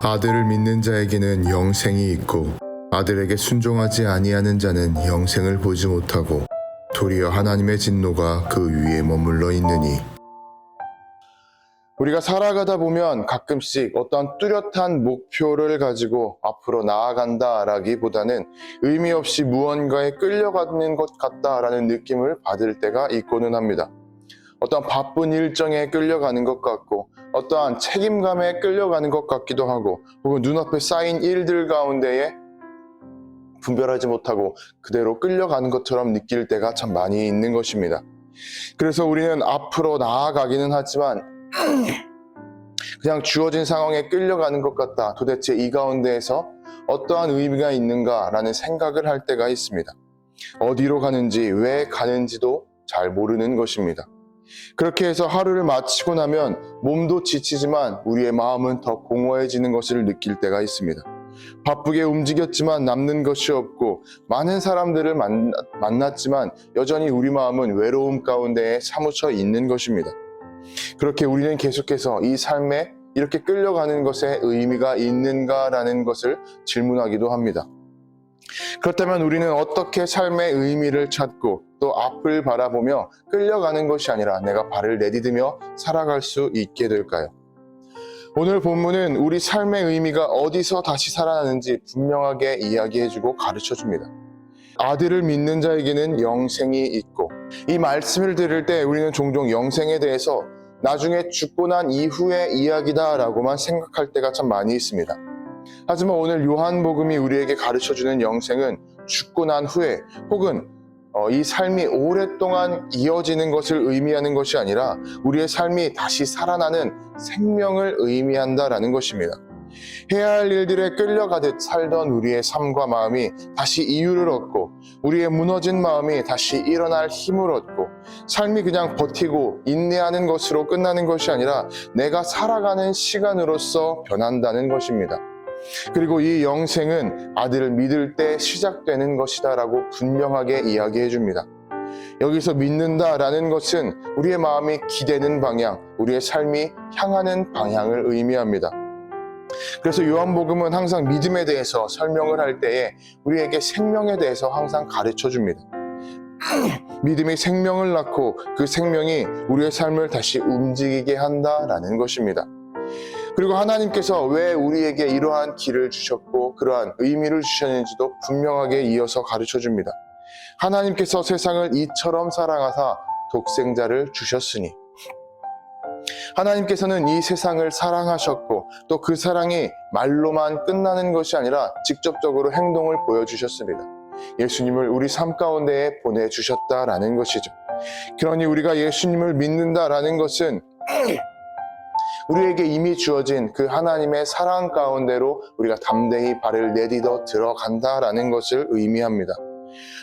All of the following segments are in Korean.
아들을 믿는 자에게는 영생이 있고 아들에게 순종하지 아니하는 자는 영생을 보지 못하고 도리어 하나님의 진노가 그 위에 머물러 있느니. 우리가 살아가다 보면 가끔씩 어떤 뚜렷한 목표를 가지고 앞으로 나아간다라기보다는 의미 없이 무언가에 끌려가는 것 같다라는 느낌을 받을 때가 있고는 합니다. 어떤 바쁜 일정에 끌려가는 것 같고 어떠한 책임감에 끌려가는 것 같기도 하고 혹은 눈앞에 쌓인 일들 가운데에 분별하지 못하고 그대로 끌려가는 것처럼 느낄 때가 참 많이 있는 것입니다. 그래서 우리는 앞으로 나아가기는 하지만 그냥 주어진 상황에 끌려가는 것 같다. 도대체 이 가운데에서 어떠한 의미가 있는가라는 생각을 할 때가 있습니다. 어디로 가는지 왜 가는지도 잘 모르는 것입니다. 그렇게 해서 하루를 마치고 나면 몸도 지치지만 우리의 마음은 더 공허해지는 것을 느낄 때가 있습니다. 바쁘게 움직였지만 남는 것이 없고 많은 사람들을 만났지만 여전히 우리 마음은 외로움 가운데에 사무쳐 있는 것입니다. 그렇게 우리는 계속해서 이 삶에 이렇게 끌려가는 것에 의미가 있는가라는 것을 질문하기도 합니다. 그렇다면 우리는 어떻게 삶의 의미를 찾고 또 앞을 바라보며 끌려가는 것이 아니라 내가 발을 내디디며 살아갈 수 있게 될까요? 오늘 본문은 우리 삶의 의미가 어디서 다시 살아나는지 분명하게 이야기해주고 가르쳐줍니다. 아들을 믿는 자에게는 영생이 있고, 이 말씀을 들을 때 우리는 종종 영생에 대해서 나중에 죽고 난 이후의 이야기다라고만 생각할 때가 참 많이 있습니다. 하지만 오늘 요한복음이 우리에게 가르쳐주는 영생은 죽고 난 후에 혹은 이 삶이 오랫동안 이어지는 것을 의미하는 것이 아니라 우리의 삶이 다시 살아나는 생명을 의미한다라는 것입니다. 해야 할 일들에 끌려가듯 살던 우리의 삶과 마음이 다시 이유를 얻고 우리의 무너진 마음이 다시 일어날 힘을 얻고 삶이 그냥 버티고 인내하는 것으로 끝나는 것이 아니라 내가 살아가는 시간으로서 변한다는 것입니다. 그리고 이 영생은 아들을 믿을 때 시작되는 것이다 라고 분명하게 이야기해 줍니다. 여기서 믿는다라는 것은 우리의 마음이 기대는 방향, 우리의 삶이 향하는 방향을 의미합니다. 그래서 요한복음은 항상 믿음에 대해서 설명을 할 때에 우리에게 생명에 대해서 항상 가르쳐 줍니다. 믿음이 생명을 낳고 그 생명이 우리의 삶을 다시 움직이게 한다라는 것입니다. 그리고 하나님께서 왜 우리에게 이러한 길을 주셨고 그러한 의미를 주셨는지도 분명하게 이어서 가르쳐 줍니다. 하나님께서 세상을 이처럼 사랑하사 독생자를 주셨으니, 하나님께서는 이 세상을 사랑하셨고 또 그 사랑이 말로만 끝나는 것이 아니라 직접적으로 행동을 보여주셨습니다. 예수님을 우리 삶 가운데에 보내주셨다라는 것이죠. 그러니 우리가 예수님을 믿는다라는 것은 우리에게 이미 주어진 그 하나님의 사랑 가운데로 우리가 담대히 발을 내딛어 들어간다라는 것을 의미합니다.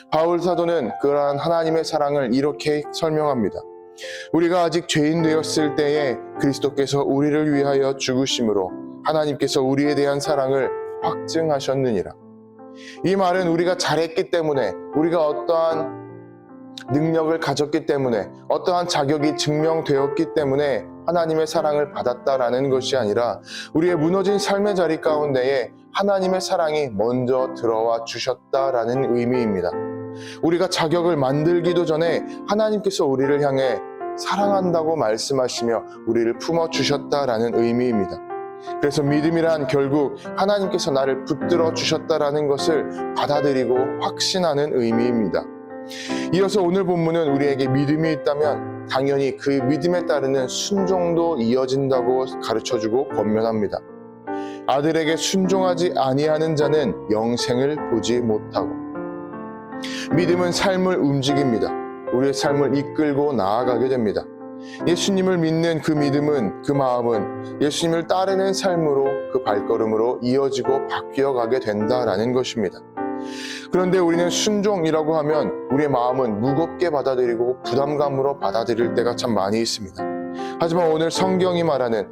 바울 사도는 그러한 하나님의 사랑을 이렇게 설명합니다. 우리가 아직 죄인 되었을 때에 그리스도께서 우리를 위하여 죽으심으로 하나님께서 우리에 대한 사랑을 확증하셨느니라. 이 말은 우리가 잘했기 때문에, 우리가 어떠한 능력을 가졌기 때문에, 어떠한 자격이 증명되었기 때문에 하나님의 사랑을 받았다라는 것이 아니라 우리의 무너진 삶의 자리 가운데에 하나님의 사랑이 먼저 들어와 주셨다라는 의미입니다. 우리가 자격을 만들기도 전에 하나님께서 우리를 향해 사랑한다고 말씀하시며 우리를 품어주셨다라는 의미입니다. 그래서 믿음이란 결국 하나님께서 나를 붙들어 주셨다라는 것을 받아들이고 확신하는 의미입니다. 이어서 오늘 본문은 우리에게 믿음이 있다면 당연히 그 믿음에 따르는 순종도 이어진다고 가르쳐주고 권면합니다. 아들에게 순종하지 아니하는 자는 영생을 보지 못하고. 믿음은 삶을 움직입니다. 우리의 삶을 이끌고 나아가게 됩니다. 예수님을 믿는 그 믿음은, 그 마음은 예수님을 따르는 삶으로, 그 발걸음으로 이어지고 바뀌어가게 된다라는 것입니다. 그런데 우리는 순종이라고 하면 우리의 마음은 무겁게 받아들이고 부담감으로 받아들일 때가 참 많이 있습니다. 하지만 오늘 성경이 말하는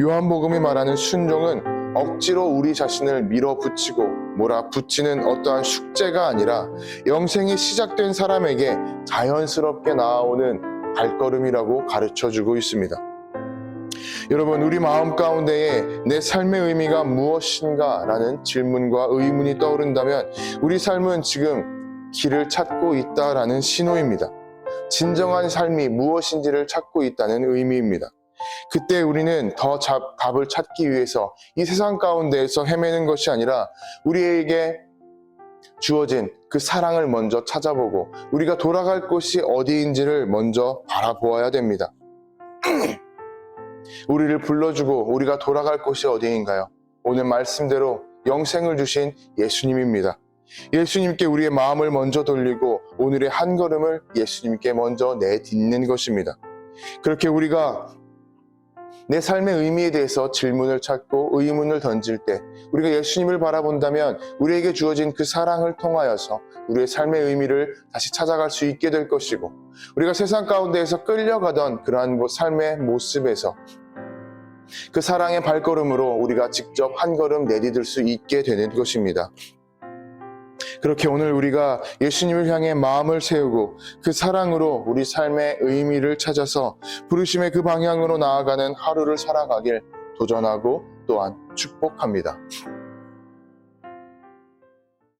요한복음이 말하는 순종은 억지로 우리 자신을 밀어붙이고 몰아붙이는 어떠한 숙제가 아니라 영생이 시작된 사람에게 자연스럽게 나아오는 발걸음이라고 가르쳐주고 있습니다. 여러분, 우리 마음 가운데에 내 삶의 의미가 무엇인가 라는 질문과 의문이 떠오른다면 우리 삶은 지금 길을 찾고 있다라는 신호입니다. 진정한 삶이 무엇인지를 찾고 있다는 의미입니다. 그때 우리는 더 답을 찾기 위해서 이 세상 가운데에서 헤매는 것이 아니라 우리에게 주어진 그 사랑을 먼저 찾아보고 우리가 돌아갈 곳이 어디인지를 먼저 바라보아야 됩니다. 우리를 불러주고 우리가 돌아갈 곳이 어디인가요? 오늘 말씀대로 영생을 주신 예수님입니다. 예수님께 우리의 마음을 먼저 돌리고 오늘의 한 걸음을 예수님께 먼저 내딛는 것입니다. 그렇게 우리가 내 삶의 의미에 대해서 질문을 찾고 의문을 던질 때 우리가 예수님을 바라본다면 우리에게 주어진 그 사랑을 통하여서 우리의 삶의 의미를 다시 찾아갈 수 있게 될 것이고, 우리가 세상 가운데에서 끌려가던 그러한 삶의 모습에서 그 사랑의 발걸음으로 우리가 직접 한 걸음 내디딜 수 있게 되는 것입니다. 그렇게 오늘 우리가 예수님을 향해 마음을 세우고 그 사랑으로 우리 삶의 의미를 찾아서 부르심의 그 방향으로 나아가는 하루를 살아가길 도전하고 또한 축복합니다.